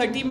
30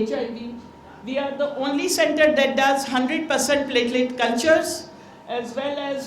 HIV। We are the only center that does 100% platelet cultures as well as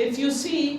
If you see,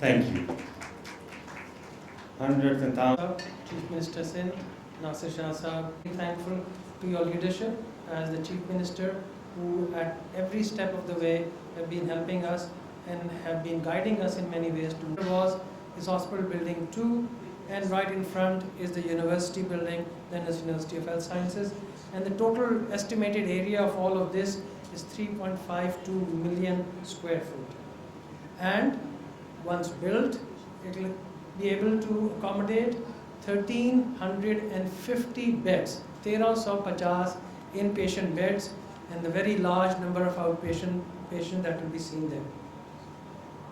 Thank you. Hundreds and thousands. Chief Minister Sindh, Nasir Shah Sahab, thankful to your leadership as the Chief Minister, who at every step of the way have been helping us and have been guiding us in many ways. Is Hospital Building 2, and right in front is the University Building, the University of Health Sciences, and the total estimated area of all of this is 3.52 million square foot. And once built, it will be able to accommodate 1,350 beds, 1350 inpatient beds, and the very large number of outpatient patients that will be seen there.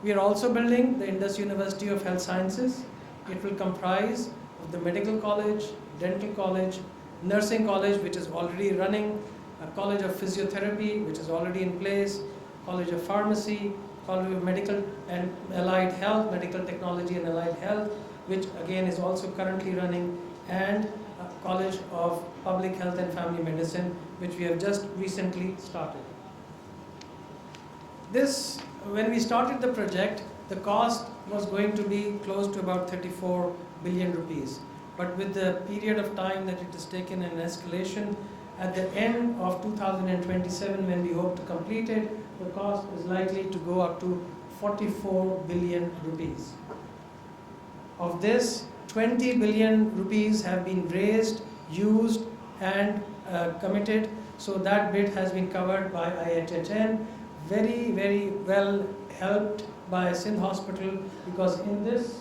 We are also building the Indus University of Health Sciences. It will comprise of the medical college, dental college, nursing college, which is already running, a college of physiotherapy, which is already in place, college of pharmacy, college of medical and allied health, medical technology and allied health, which again is also currently running, and a college of public health and family medicine, which we have just recently started. This, when we started the project, the cost was going to be close to about 34 billion rupees. But with the period of time that it has taken an escalation, at the end of 2027, when we hope to complete it, the cost is likely to go up to 44 billion rupees. Of this, 20 billion rupees have been raised, used, and committed. So that bit has been covered by IHHN, very, very well helped by Sindh Hospital, because in this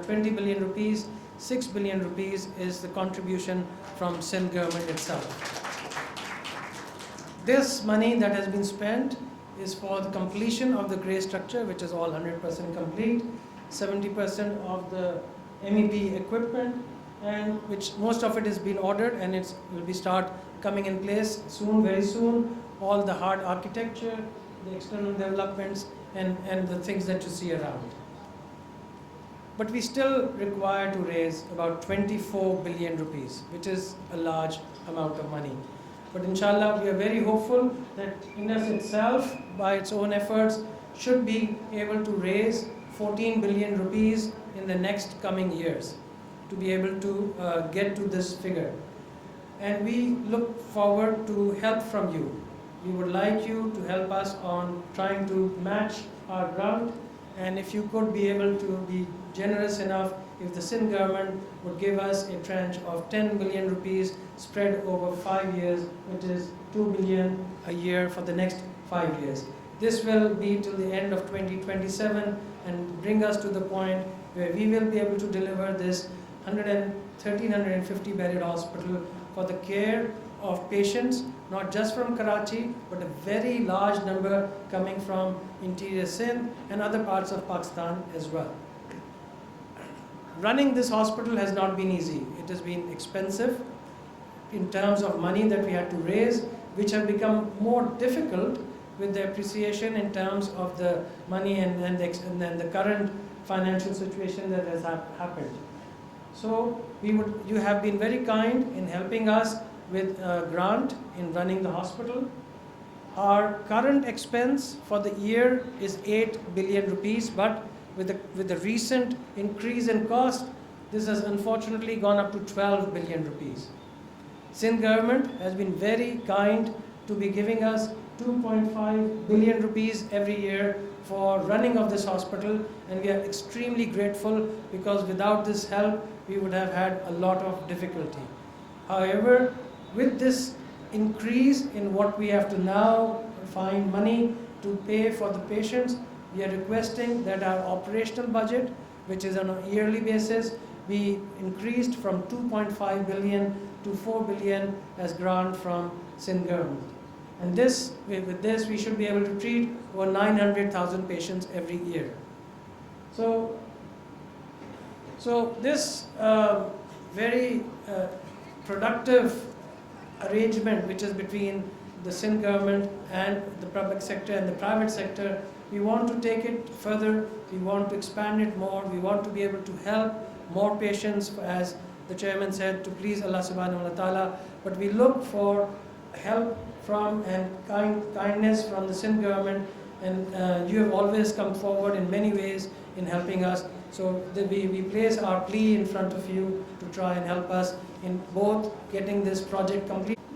20 billion rupees, 6 billion rupees is the contribution from Sindh government itself. This money that has been spent is for the completion of the grey structure, which is all 100% complete, 70% of the MEP equipment, and which most of it has been ordered, and it will be start coming in place soon, very soon. All the hard architecture, the external developments, and the things that you see around. But we still require to raise about 24 billion rupees, which is a large amount of money. But inshallah, we are very hopeful that Indus itself, by its own efforts, should be able to raise 14 billion rupees in the next coming years to be able to get to this figure. And we look forward to help from you. We would like you to help us on trying to match our grant, and if you could be able to be generous enough, if the Sindh government would give us a tranche of 10 billion rupees spread over 5 years, which is 2 billion a year for the next 5 years. This will be till the end of 2027 and bring us to the point where we will be able to deliver this 1,350 bedded hospital for the care of patients, not just from Karachi, but a very large number coming from interior Sindh and other parts of Pakistan as well. Running this hospital has not been easy. It has been expensive in terms of money that we had to raise, which have become more difficult with the appreciation in terms of the money and the current financial situation that has happened. So you have been very kind in helping us with a grant in running the hospital. Our current expense for the year is 8 billion rupees, but with the recent increase in cost, this has unfortunately gone up to 12 billion rupees. Sindh government has been very kind to be giving us 2.5 billion rupees every year for running of this hospital, and we are extremely grateful, because without this help, we would have had a lot of difficulty. However, with this increase in what we have to now find money to pay for the patients, we are requesting that our operational budget, which is on a yearly basis, be increased from 2.5 billion to 4 billion as grant from Sindh government. And with this, we should be able to treat over 900,000 patients every year. So this very productive arrangement, which is between the Sindh government and the public sector and the private sector, we want to take it further. We want to expand it more. We want to be able to help more patients, as the chairman said, to please Allah subhanahu wa ta'ala. But we look for help from and kindness from the Sindh government, and you have always come forward in many ways in helping us. So we place our plea in front of you to try and help us in both getting this project complete.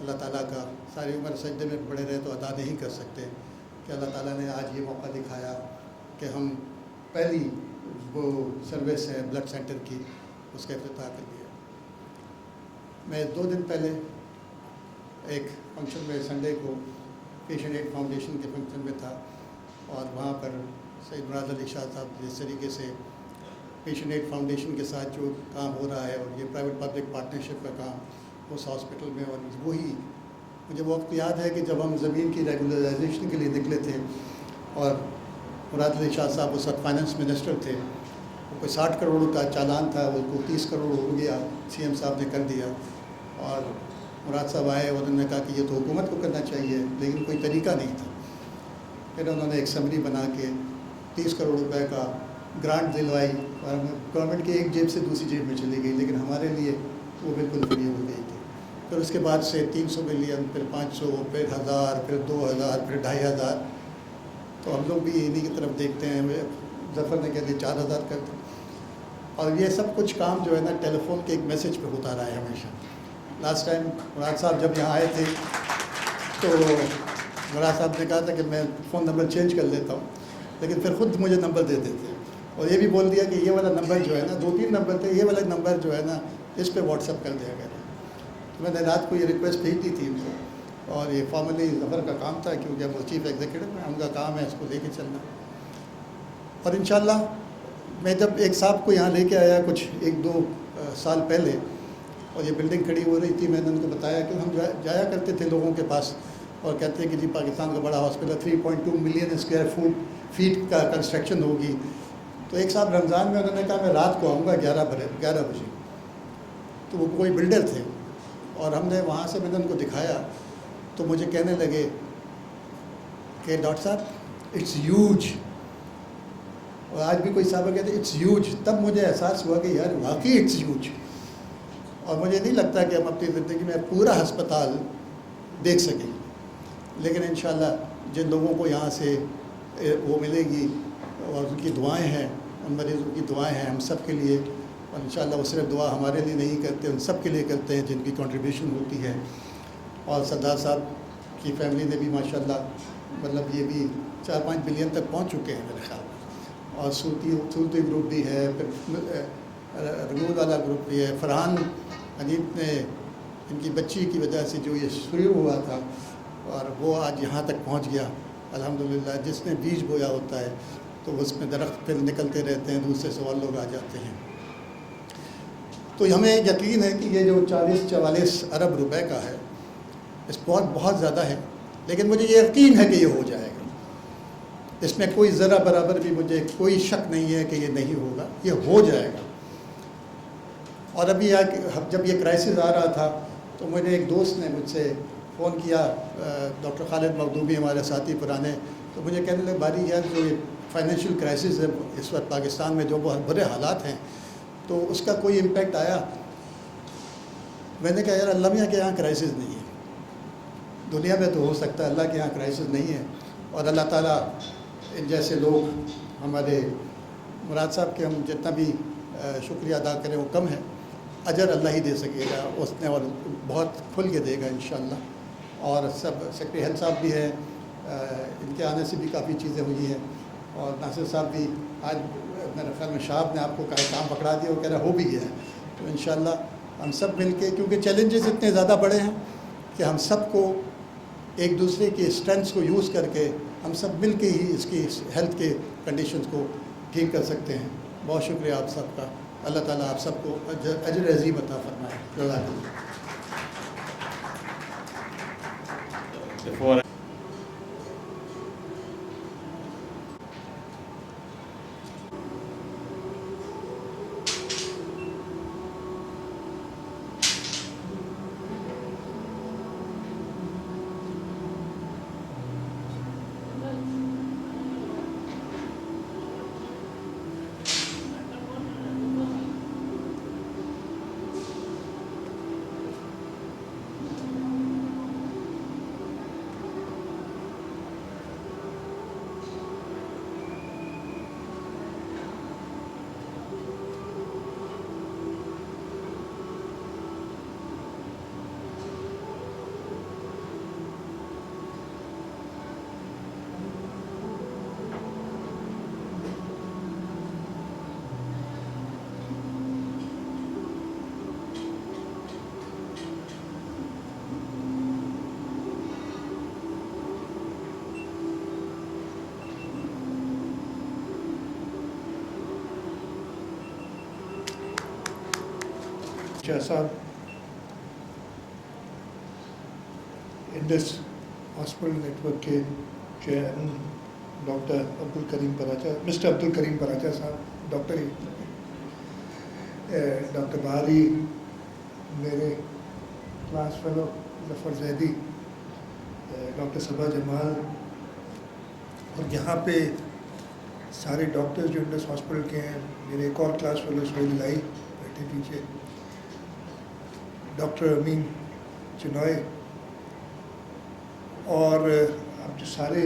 اللہ تعالیٰ کا ساری عمر سجدے میں پڑے رہے تو ادا نہیں کر سکتے کہ اللہ تعالیٰ نے آج یہ موقع دکھایا کہ ہم پہلی وہ سروس ہے بلڈ سینٹر کی اس کا افتتاح کر دیا. میں 2 دن پہلے ایک فنکشن میں سنڈے کو پیشنٹ ایڈ فاؤنڈیشن کے فنکشن میں تھا اور وہاں پر سید مراد علی شاہ صاحب جس طریقے سے پیشنٹ ایڈ فاؤنڈیشن کے ساتھ جو کام ہو رہا ہے اور یہ پرائیویٹ پبلک پارٹنرشپ کا کام اس ہاسپٹل میں، اور وہی مجھے وقت یاد ہے کہ جب ہم زمین کی ریگولرائزیشن کے لیے نکلے تھے اور مراد علی شاہ صاحب اس وقت فائنانس منسٹر تھے، وہ کوئی 60 کروڑ کا چالان تھا، وہ کو 30 کروڑ ہو گیا، سی ایم صاحب نے کر دیا اور مراد صاحب آئے اور انہوں نے کہا کہ یہ تو حکومت کو کرنا چاہیے لیکن کوئی طریقہ نہیں تھا. پھر انہوں نے ایک سمری بنا کے 30 کروڑ روپے کا گرانٹ دلوائی اور گورنمنٹ کی ایک جیب سے دوسری جیب میں چلی گئی، لیکن ہمارے لیے وہ بالکل فری ہو گئی تھی. پھر اس کے بعد سے 300 ملین، پھر 500، پھر 1000، پھر 2000، پھر 2500. تو ہم لوگ بھی انہیں کی طرف دیکھتے ہیں. ظفر نے کہہ دیا 4000 کر دیں. اور یہ سب کچھ کام جو ہے نا ٹیلی فون کے ایک میسیج پہ ہوتا رہا ہے ہمیشہ. لاسٹ ٹائم مراد صاحب جب یہاں آئے تھے تو مراد صاحب نے کہا تھا کہ میں فون نمبر چینج کر لیتا ہوں، لیکن پھر خود مجھے نمبر دے دیتے اور یہ بھی بول دیا کہ یہ والا نمبر جو ہے نا 2-3 نمبر تھے، یہ والا نمبر جو ہے نا اس پہ واٹس ایپ کر دیا گیا. تو میں نے رات کو یہ ریکویسٹ بھیج دی تھی ان کو اور یہ فارملی ظفر کا کام تھا کیونکہ وہ چیف ایگزیکٹو ہیں، ان کا کام ہے اس کو لے کے چلنا. اور انشاءاللہ میں جب ایک صاحب کو یہاں لے کے آیا کچھ 1-2 سال پہلے اور یہ بلڈنگ کھڑی ہو رہی تھی، میں نے ان کو بتایا کہ ہم جایا کرتے تھے لوگوں کے پاس اور کہتے ہیں کہ جی پاکستان کا بڑا ہاسپٹل 3.2 ملین اسکوائر فیٹ کا کنسٹرکشن ہوگی. تو ایک صاحب رمضان میں انہوں نے کہا میں رات کو آؤں گا 11 بجے. تو وہ کوئی بلڈر تھے اور ہم نے وہاں سے میں نے ان کو دکھایا تو مجھے کہنے لگے کہ ڈاکٹر صاحب اٹس ہیوج. اور آج بھی کوئی صاحب کہتے ہیں اٹس ہیوج. تب مجھے احساس ہوا کہ یار واقعی اٹس ہیوج. اور مجھے نہیں لگتا کہ ہم اپنی زندگی میں پورا ہسپتال دیکھ سکیں، لیکن انشاءاللہ جن لوگوں کو یہاں سے وہ ملے گی اور ان کی دعائیں ہیں، ان مریضوں کی دعائیں ہیں ہم سب کے لیے. اور انشاءاللہ وہ صرف دعا ہمارے لیے نہیں کرتے، ان سب کے لیے کرتے ہیں جن کی کنٹریبیوشن ہوتی ہے. اور سردار صاحب کی فیملی نے بھی ماشاءاللہ مطلب یہ بھی 4-5 بلین تک پہنچ چکے ہیں میرے خیال میں. اور صورتی گروپ بھی ہے، پھر رنگول والا گروپ بھی ہے. فرحان حنیف نے ان کی بچی کی وجہ سے جو یہ شروع ہوا تھا اور وہ آج یہاں تک پہنچ گیا الحمدللہ. جس نے بیج بویا ہوتا ہے تو اس میں درخت پھر نکلتے رہتے ہیں، دوسرے سے اور لوگ آ جاتے ہیں. تو ہمیں یقین ہے کہ یہ جو 40-44 ارب روپے کا ہے اس بہت زیادہ ہے، لیکن مجھے یہ یقین ہے کہ یہ ہو جائے گا. اس میں کوئی ذرا برابر بھی مجھے کوئی شک نہیں ہے کہ یہ نہیں ہوگا، یہ ہو جائے گا. اور ابھی جب یہ کرائسس آ رہا تھا تو مجھے ایک دوست نے مجھ سے فون کیا، ڈاکٹر خالد مخدومی ہمارے ساتھی پرانے. تو مجھے کہنے لگے باری یار جو یہ فائنینشیل کرائسس ہے اس وقت پاکستان میں جو بہت برے حالات ہیں تو اس کا کوئی امپیکٹ آیا؟ میں نے کہا یار اللہ میاں کے یہاں کرائسس نہیں ہے، دنیا میں تو ہو سکتا ہے، اللہ کے یہاں کرائسس نہیں ہے. اور اللہ تعالیٰ ان جیسے لوگ ہمارے مراد صاحب کے ہم جتنا بھی شکریہ ادا کریں وہ کم ہے. اجر اللہ ہی دے سکے گا اس نے اور بہت کھل کے دے گا انشاءاللہ. اور سب سیکرٹری ہیلتھ صاحب بھی ہیں، ان کے آنے سے بھی کافی چیزیں ہوئی ہیں. اور ناصر صاحب بھی آج میرے خیال میں شاہب نے آپ کو کام پکڑا دیا، وہ کہہ رہا ہو بھی گیا ہے. تو انشاءاللہ ہم سب مل کے، کیونکہ چیلنجز اتنے زیادہ بڑے ہیں کہ ہم سب کو ایک دوسرے کی اسٹرینتھس کو یوز کر کے ہم سب مل کے ہی اس کی ہیلتھ کے کنڈیشنز کو ٹھیک کر سکتے ہیں. بہت شکریہ آپ سب کا. اللہ تعالیٰ آپ سب کو اجر عظیم عطا فرمائے. جزاک اللہ. Before شاہ صاحب انڈس ہاسپٹل نیٹ ورک کے chairman doctor Abdul Karim Paracha, mister Abdul Karim Paracha صاحب، ڈاکٹر بہاری، میرے class fellow Zafar Zaidi, doctor Saba Jamal, اور یہاں پہ سارے ڈاکٹرز جو انڈس ہاسپٹل کے ہیں، میرے ایک اور کلاس فیلو سہیل الہی بیٹھے پیچھے، ڈاکٹر امین چنوئے، اور اب جو سارے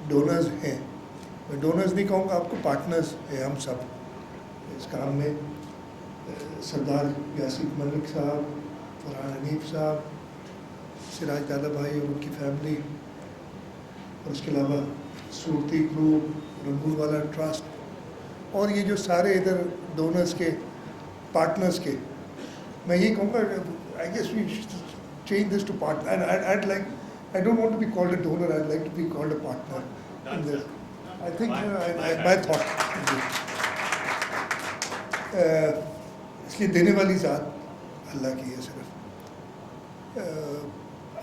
ڈونرز ہیں، میں ڈونرز نہیں کہوں گا، آپ کو پارٹنرز ہیں ہم سب اس کام میں، سردار یاسین ملک صاحب، فرحان حنیف صاحب، سراج دادا بھائی اور ان کی فیملی، اور اس کے علاوہ صورتی گروپ، رنگول والا ٹرسٹ، اور یہ جو سارے ادھر ڈونرز کے پارٹنرز کے، میں یہ کہوں گا I guess we change this to partner. I don't want to be called a donor, I'd like to be called a partner in this. I think my thought. اس لیے دینے والی ذات اللہ کی ہے صرف.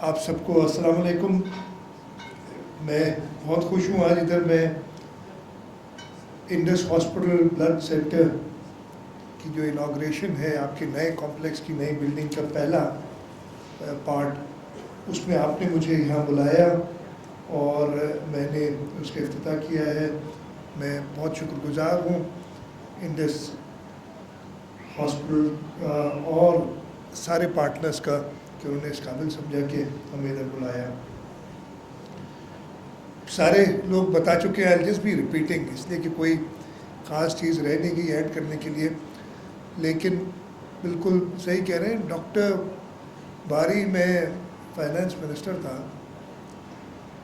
آپ سب کو السلام علیکم. میں بہت خوش ہوں آج ادھر میں انڈس ہاسپٹل بلڈ سینٹر کی جو انوگریشن ہے آپ کے نئے کمپلیکس کی نئی بلڈنگ کا پہلا پارٹ، اس میں آپ نے مجھے یہاں بلایا اور میں نے اس کا افتتاح کیا ہے. میں بہت شکر گزار ہوں انڈس ہاسپٹل اور سارے پارٹنرز کا کہ انہوں نے اس قابل سمجھا کہ ہمیں ادھر بلایا. سارے لوگ بتا چکے ہیں، I'll just be repeating، اس لیے کہ کوئی خاص چیز رہ نہیں گئی ایڈ کرنے کے لیے. لیکن بالکل صحیح کہہ رہے ہیں ڈاکٹر باری، میں فائنانس منسٹر تھا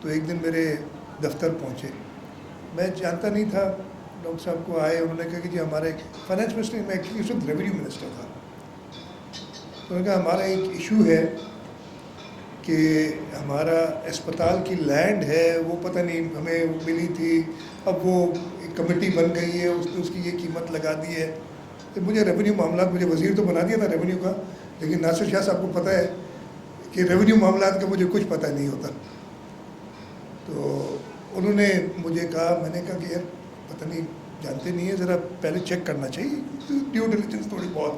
تو ایک دن میرے دفتر پہنچے، میں جانتا نہیں تھا، ڈاکٹر صاحب کو آئے، انہوں نے کہا کہ جی ہمارا ایک فائنانس منسٹر، میں ایکچولی اس وقت ریونیو منسٹر تھا، تو انہوں نے کہا ہمارا ایک ایشو ہے کہ ہمارا اسپتال کی لینڈ ہے وہ پتہ نہیں ہمیں ملی تھی، اب وہ ایک کمیٹی بن گئی ہے، اس نے اس کی یہ قیمت لگا دی ہے. تو مجھے ریونیو معاملات، مجھے وزیر تو بنا دیا تھا ریونیو کا، لیکن ناصر شاہ صاحب کو پتہ ہے کہ ریونیو معاملات کا مجھے کچھ پتہ نہیں ہوتا. تو انہوں نے مجھے کہا، میں نے کہا کہ یار پتہ نہیں، جانتے نہیں ہیں، ذرا پہلے چیک کرنا چاہیے، ڈیو ڈیلیجنس تھوڑی بہت.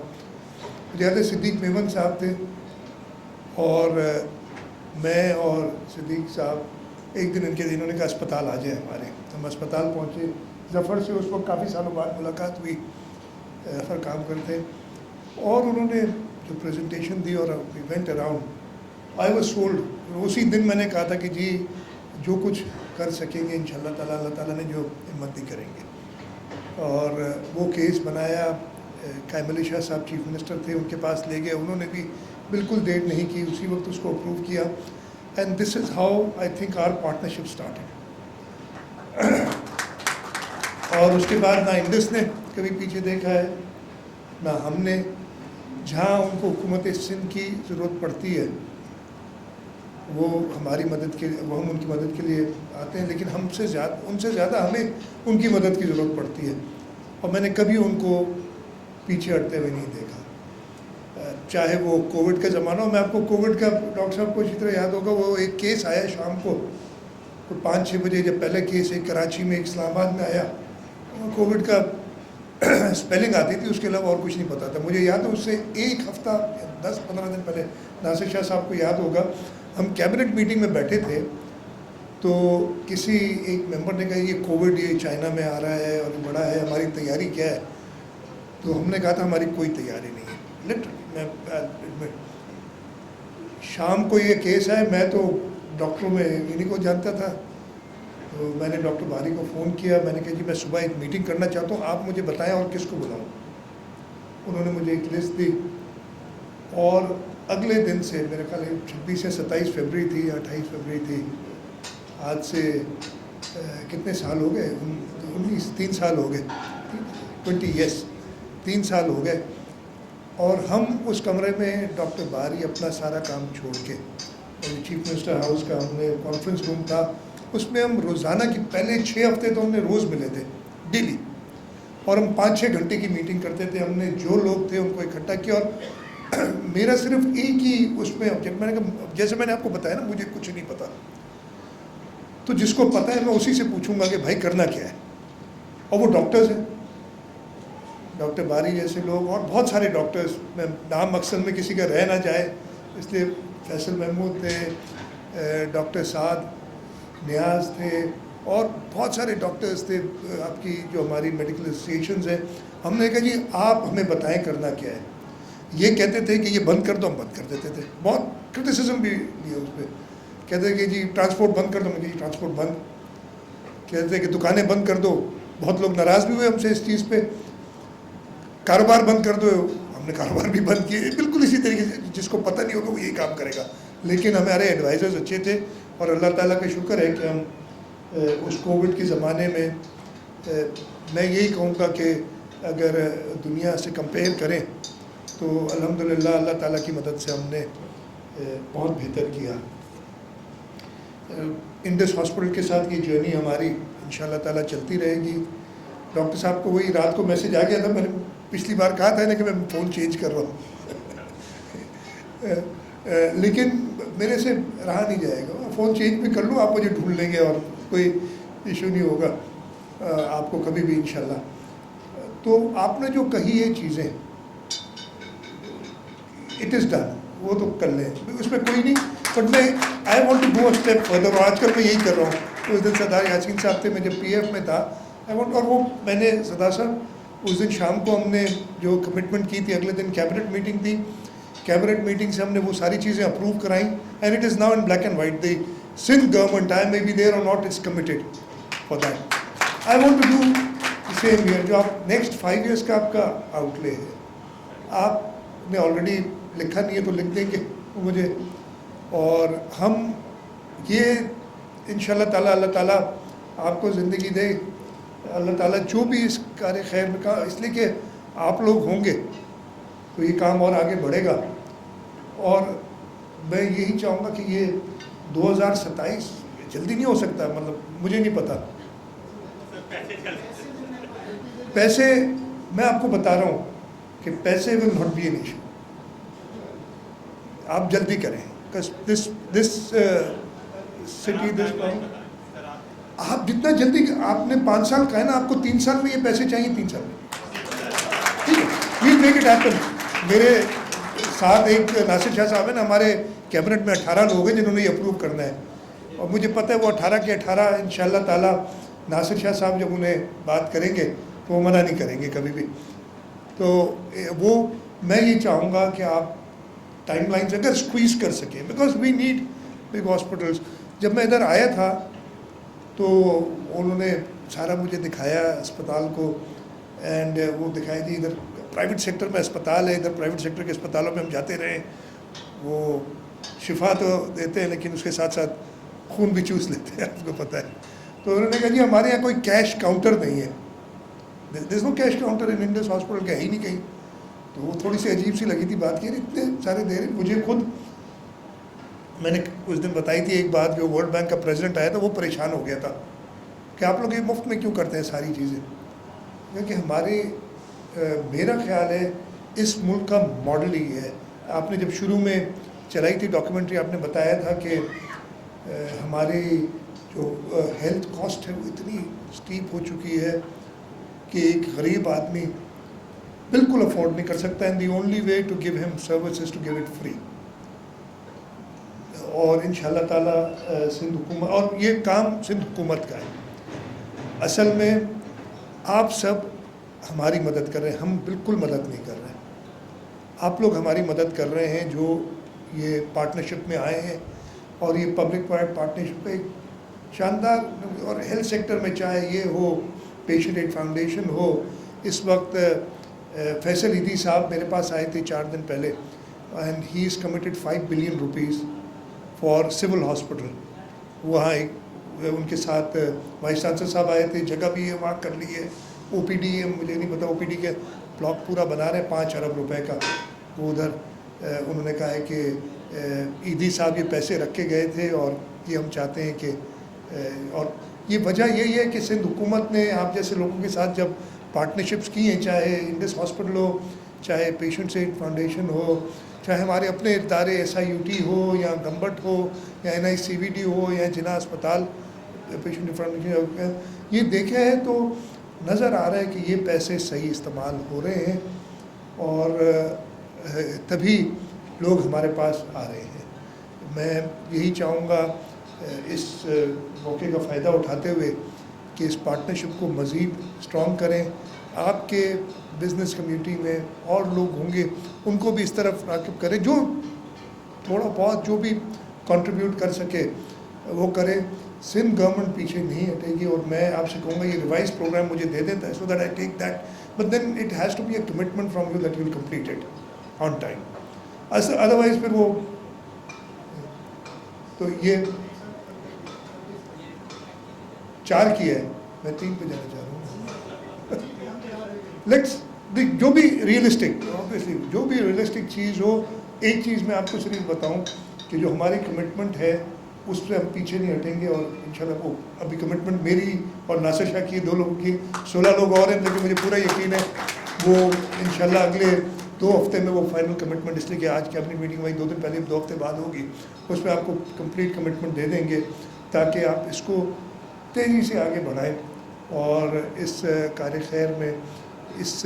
مجھے یاد ہے صدیق میمن صاحب تھے اور میں اور صدیق صاحب ایک دن انہوں نے کہا اسپتال آ جائے ہمارے. ہم اسپتال پہنچے، ظفر سے اس وقت کافی سالوں بعد ملاقات ہوئی، ظفر کام کرتے، اور انہوں نے جو پریزنٹیشن دی اور we went around. I was sold. اسی دن میں نے کہا تھا کہ جی جو کچھ کر سکیں گے انشاءاللہ تعالیٰ، اللہ تعالیٰ نے جو ہمت دی کریں گے. اور وہ کیس بنایا، قائم علی شاہ صاحب چیف منسٹر تھے، ان کے پاس لے گئے، انہوں نے بھی بالکل دیر نہیں کی، اسی وقت اس کو اپروو کیا. And this is how I think our partnership started. اور اس کے بعد نہ انڈس نے کبھی پیچھے دیکھا ہے نہ ہم نے. جہاں ان کو حکومت سندھ کی ضرورت پڑتی ہے وہ ہماری مدد کے، وہ ہم ان کی مدد کے لیے آتے ہیں، لیکن ان سے زیادہ ہمیں ان کی مدد کی ضرورت پڑتی ہے. اور میں نے کبھی ان کو پیچھے ہٹتے ہوئے نہیں دیکھا، چاہے وہ کووڈ کا زمانہ ہو. میں آپ کو کووڈ کا، ڈاکٹر صاحب کو اسی طرح یاد ہوگا، وہ ایک کیس آیا شام کو 5-6 بجے، جب پہلا کیس ایک کراچی میں، ایک اسلام آباد میں آیا. کووڈ کا اسپیلنگ آتی تھی، اس کے علاوہ اور کچھ نہیں پتا تھا. مجھے یاد ہے اس سے ایک ہفتہ 10-15 دن پہلے، ناصر شاہ صاحب کو یاد ہوگا، ہم کیبنٹ میٹنگ میں بیٹھے تھے تو کسی ایک ممبر نے کہا یہ کووڈ یہ چائنا میں آ رہا ہے اور بڑا ہے، ہماری تیاری کیا ہے؟ تو ہم نے کہا تھا ہماری کوئی تیاری نہیں ہے. لٹرلی شام کو یہ کیس ہے، میں تو ڈاکٹروں میں انہیں کو جانتا تھا، تو میں نے ڈاکٹر باری کو فون کیا، میں نے کہا جی میں صبح ایک میٹنگ کرنا چاہتا ہوں، آپ مجھے بتائیں اور کس کو بلاؤں. انہوں نے مجھے ایک لسٹ دی اور اگلے دن سے، میرے خیال ہے 26 یا 27 فروری تھی یا 28 فروری تھی، آج سے کتنے سال ہو گئے؟ 3 سال ہو گئے، 3 سال ہو گئے. اور ہم اس کمرے میں ڈاکٹر باری اپنا سارا کام چھوڑ کے، چیف منسٹر ہاؤس کا ہم نے کانفرنس روم تھا، اس میں ہم روزانہ کی پہلے 6 ہفتے تو ہم نے روز ملے تھے ڈیلی، اور ہم 5-6 گھنٹے کی میٹنگ کرتے تھے. ہم نے جو لوگ تھے ان کو اکٹھا کیا اور میرا صرف ایک ہی اس میں آبجیکٹ، میں نے کہا جیسے میں نے آپ کو بتایا نا مجھے کچھ نہیں پتا، تو جس کو پتہ ہے میں اسی سے پوچھوں گا کہ بھائی کرنا کیا ہے، اور وہ ڈاکٹرز ہیں، ڈاکٹر باری جیسے لوگ اور بہت سارے ڈاکٹرز، میں نام مقصد میں کسی کا رہ نہ جائے اس لیے فیصل محمود تھے، ڈاکٹر سعد نیاز تھے، اور بہت سارے ڈاکٹرز تھے آپ کی جو ہماری میڈیکل ایسوسیشنز ہیں. ہم نے کہا جی آپ ہمیں بتائیں کرنا کیا ہے. یہ کہتے تھے کہ یہ بند کر دو، ہم بند کر دیتے تھے، بہت کرٹیسزم بھی لیا اس پہ. کہتے تھے کہ جی ٹرانسپورٹ بند کر دو، میں کہ جی ٹرانسپورٹ بند. کہتے تھے کہ دکانیں بند کر دو، بہت لوگ ناراض بھی ہوئے ہم سے اس چیز پہ. کاروبار بند کر دو، ہم نے کاروبار بھی بند کیے. بالکل اسی طریقے سے جس کو پتہ نہیں ہوگا وہ یہی کام کرے گا. لیکن ہمارے ایڈوائزرز اچھے تھے، اور اللہ تعالیٰ کا شکر ہے کہ ہم اس کووڈ کے زمانے میں میں یہی کہوں گا کہ اگر دنیا سے کمپیئر کریں تو الحمدللہ اللہ تعالیٰ کی مدد سے ہم نے بہت بہتر کیا. انڈس ہاسپٹل کے ساتھ یہ جرنی ہماری انشاءاللہ تعالیٰ چلتی رہے گی. ڈاکٹر صاحب کو وہی رات کو میسج آ گیا تھا، میں نے پچھلی بار کہا تھا نا کہ میں فون چینج کر رہا ہوں لیکن میرے سے رہا نہیں جائے گا. فون چینج بھی کر لوں، آپ مجھے ڈھونڈ لیں گے اور کوئی ایشو نہیں ہوگا آپ کو کبھی بھی انشاءاللہ. تو آپ نے جو کہی ہے چیزیں اٹ از ڈن، وہ تو کر لیں، اس میں کوئی نہیں. بٹ میں I want to go step further, اور آج کل میں یہی کر رہا ہوں. اس دن سردار یاسین صاحب تھے، میں جب پی ایف میں تھا، اور وہ میں نے سردار صاحب اس دن شام کو ہم نے جو کمٹمنٹ کی تھی، اگلے دن کیبنٹ میٹنگ تھی، کیبنٹ میٹنگ سے ہم نے وہ ساری چیزیں اپروو کرائیں. And it is now in black and white. The Sindh government I may be there or not is committed for that. I want to do same year. جو آپ نیکسٹ 5 ایئرس کا آپ کا آؤٹ لے ہے، آپ نے آلریڈی لکھا نہیں ہے تو لکھ دیں گے مجھے، اور ہم یہ انشاءاللہ تعالیٰ اللہ تعالیٰ آپ کو زندگی دے. اللہ تعالیٰ جو بھی اس کار خیر میں کہا، اس لیے کہ آپ لوگ ہوں گے تو یہ کام اور آگے بڑھے گا. اور میں یہی چاہوں گا کہ یہ 2027 جلدی نہیں ہو سکتا، مطلب مجھے نہیں پتہ. پیسے میں آپ کو بتا رہا ہوں کہ پیسے will not be an issue. آپ جلدی کریں، دس سٹی دس. آپ جتنا جلدی، آپ نے 5 سال کہا ہے نا، آپ کو 3 سال میں یہ پیسے چاہیے، 3 سال میں ٹھیک ہے، ویل میک اٹ ہیپن. میرے ساتھ ایک ناصر شاہ صاحب ہیں نا، ہمارے کیبنٹ میں 18 لوگ ہیں جنہوں نے یہ اپروو کرنا ہے، اور مجھے پتہ ہے وہ 18 کے 18 انشاءاللہ تعالیٰ ناصر شاہ صاحب جب انہیں بات کریں گے تو وہ منع نہیں کریں گے کبھی بھی. تو وہ میں یہ چاہوں گا کہ آپ ٹائم لائنس اگر اسکویز کر سکیں، because we need big hospitals. جب میں ادھر آیا تھا تو انہوں نے سارا مجھے دکھایا اسپتال کو، اینڈ وہ دکھایا جی ادھر پرائیویٹ سیکٹر میں اسپتال ہے، ادھر پرائیویٹ سیکٹر کے اسپتالوں میں ہم جاتے رہے. وہ شفا تو دیتے ہیں لیکن اس کے ساتھ ساتھ خون بھی چوس لیتے ہیں، آپ کو پتہ ہے. تو انہوں نے کہا جی ہمارے یہاں کوئی کیش کاؤنٹر نہیں ہے. دیر از نو کیش کاؤنٹر ان انڈس ہاسپٹل کا، ہے ہی نہیں کہیں. تو وہ تھوڑی سی عجیب سی لگی تھی بات کی. اتنے سارے دے رہے. مجھے خود، میں نے اس دن بتائی تھی ایک بات، جو ورلڈ بینک کا پریزیڈنٹ آیا تھا وہ پریشان ہو گیا تھا کہ آپ لوگ یہ مفت میں کیوں کرتے ہیں ساری چیزیں. کیونکہ ہمارے میرا خیال ہے اس ملک کا ماڈل ہی ہے. آپ نے جب شروع میں چلائی تھی ڈاکیومنٹری، آپ نے بتایا تھا کہ ہماری جو ہیلتھ کاسٹ ہے وہ اتنی اسٹیپ ہو چکی ہے کہ ایک غریب آدمی بالکل افورڈ نہیں کر سکتا. And the only way to give him service is to give it free. اور انشاءاللہ تعالیٰ سندھ حکومت، اور یہ کام سندھ حکومت کا ہے. اصل میں آپ سب ہماری مدد کر رہے ہیں، ہم بالکل مدد نہیں کر رہے ہیں. آپ لوگ ہماری مدد کر رہے ہیں جو یہ پارٹنرشپ میں آئے ہیں، اور یہ پبلک پرائیویٹ پارٹنرشپ کا ایک شاندار. اور ہیلتھ سیکٹر میں چاہے یہ ہو، پیشنٹ ایڈ فاؤنڈیشن ہو. اس وقت فیصل ایدھی صاحب میرے پاس آئے تھے 4 دن پہلے، and he is committed 5 billion rupees for civil hospital. وہاں ایک ان کے ساتھ وائس چانسلر صاحب آئے تھے، جگہ بھی ہے وہاں کر لی ہے. او پی ڈی مجھے نہیں پتا، او پی ڈی کے بلاک پورا بنا رہے ہیں 5 ارب روپے کا. وہ ادھر انہوں نے کہا ہے کہ ایدھی صاحب یہ پیسے رکھے گئے تھے، اور یہ ہم چاہتے ہیں کہ، اور یہ وجہ یہی ہے کہ سندھ حکومت نے آپ جیسے لوگوں کے ساتھ جب پارٹنرشپس کی ہیں، چاہے انڈس ہاسپٹل ہو چاہے پیشنٹ ایڈ فاؤنڈیشن ہو, چاہے ہمارے اپنے ادارے SIUT ہو یا گمبٹ ہو یا NICVD ہو یا جنا اسپتال پیشنٹ فاؤنڈیشن, یہ دیکھا ہے تو نظر آ رہا ہے کہ یہ پیسے صحیح استعمال ہو رہے ہیں اور تبھی لوگ ہمارے پاس آ رہے ہیں. میں یہی چاہوں گا اس موقع کا فائدہ اٹھاتے ہوئے کہ اس پارٹنرشپ کو مزید اسٹرانگ کریں. آپ کے بزنس کمیونٹی میں اور لوگ ہوں گے, ان کو بھی اس طرف راغب کریں, جو تھوڑا بہت جو بھی کنٹریبیوٹ کر سکے وہ کرے. سندھ گورنمنٹ پیچھے نہیں ہٹے گی, اور میں آپ سے کہوں گا یہ ریوائز پروگرام مجھے دے دیتا ہے so that I take that, but then it has to be a commitment from you that you will complete it on time. Otherwise پھر وہ تو یہ 4 کیا ہے, میں 3 پہ جانا چاہ رہا ہوں. لیٹس جو بھی ریئلسٹک, آبویسلی جو بھی ریئلسٹک چیز ہو. ایک چیز میں آپ کو صرف بتاؤں کہ جو ہماری کمٹمنٹ ہے اس پہ ہم پیچھے نہیں ہٹیں گے, اور انشاءاللہ وہ ابھی کمٹمنٹ میری اور ناصر شاہ کی 2 لوگوں کی, 16 لوگ اور ہیں, لیکن مجھے پورا یقین ہے وہ انشاءاللہ اگلے 2 ہفتے میں وہ فائنل کمٹمنٹ, اس لیے کہ آج کی اپنی میٹنگ وہی 2 دن پہلے 2 ہفتے بعد ہوگی, اس میں آپ کو کمپلیٹ کمٹمنٹ دے دیں گے تاکہ آپ اس کو تیزی سے آگے بڑھائیں اور اس کار خیر میں اس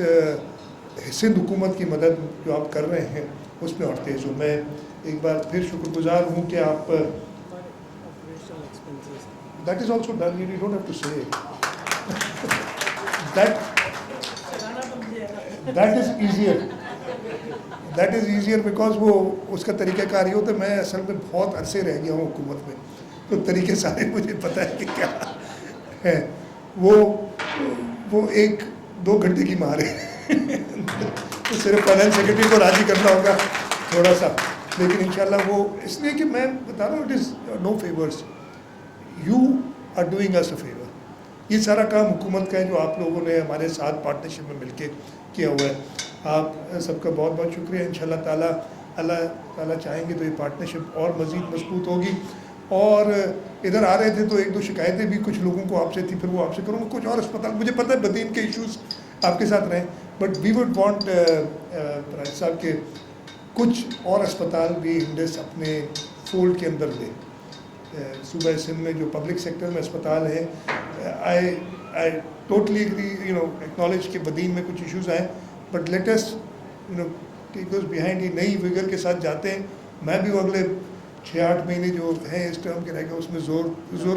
سندھ حکومت کی مدد جو آپ کر رہے ہیں اس میں اور تیز ہو. میں ایک بار پھر شکر گزار ہوں کہ آپ that is also done, you don't have to say that is easier because وہ اس کا طریقہ کار یہ ہوتا ہے. میں اصل میں بہت عرصے رہ گیا ہوں حکومت میں, تو طریقے سارے مجھے پتہ ہے کہ کیا ہے. وہ 1-2 گھنٹے کی مار ہے تو صرف فائنانس سیکرٹری کو راضی کرنا ہوگا تھوڑا سا, لیکن انشاءاللہ وہ اس لیے کہ میں بتا رہا ہوں it is no favours, you are doing us a favour. یہ سارا کام حکومت کا ہے جو آپ لوگوں نے ہمارے ساتھ پارٹنرشپ میں مل کے کیا ہوا ہے. آپ سب کا بہت بہت شکریہ. انشاءاللہ تعالیٰ اللہ تعالیٰ چاہیں گے تو یہ پارٹنرشپ اور مزید مضبوط ہوگی. اور ادھر آ رہے تھے تو 1-2 شکایتیں بھی کچھ لوگوں کو آپ سے تھی, پھر وہ آپ سے کروں گا. کچھ اور اسپتال, مجھے پتہ ہے بدین کے ایشوز آپ کے ساتھ رہیں, بٹ وی وڈ وانٹ راج صاحب کے کچھ اور اسپتال بھی انڈس اپنے فولڈ کے اندر لیں. صوبہ سندھ میں جو پبلک سیکٹر میں اسپتال ہیں, آئی ٹوٹلی ایگری, ایکنالج کہ بدین میں کچھ ایشوز آئیں, but let us take those behind. یہ نئی ویگر کے ساتھ جاتے ہیں. میں بھی وہ اگلے 6-8 مہینے جو ہیں اس ٹرم کے رہ گئے اس میں زور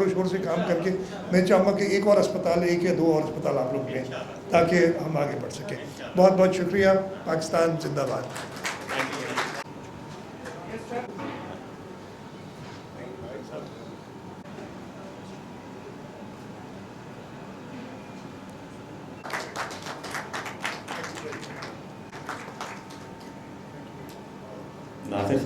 و شور سے کام کر کے میں چاہوں گا کہ ایک اور اسپتال, 1 یا 2 اور اسپتال آپ لوگ لیں تاکہ ہم آگے بڑھ سکیں. بہت بہت شکریہ. پاکستان زندہ باد. ناصر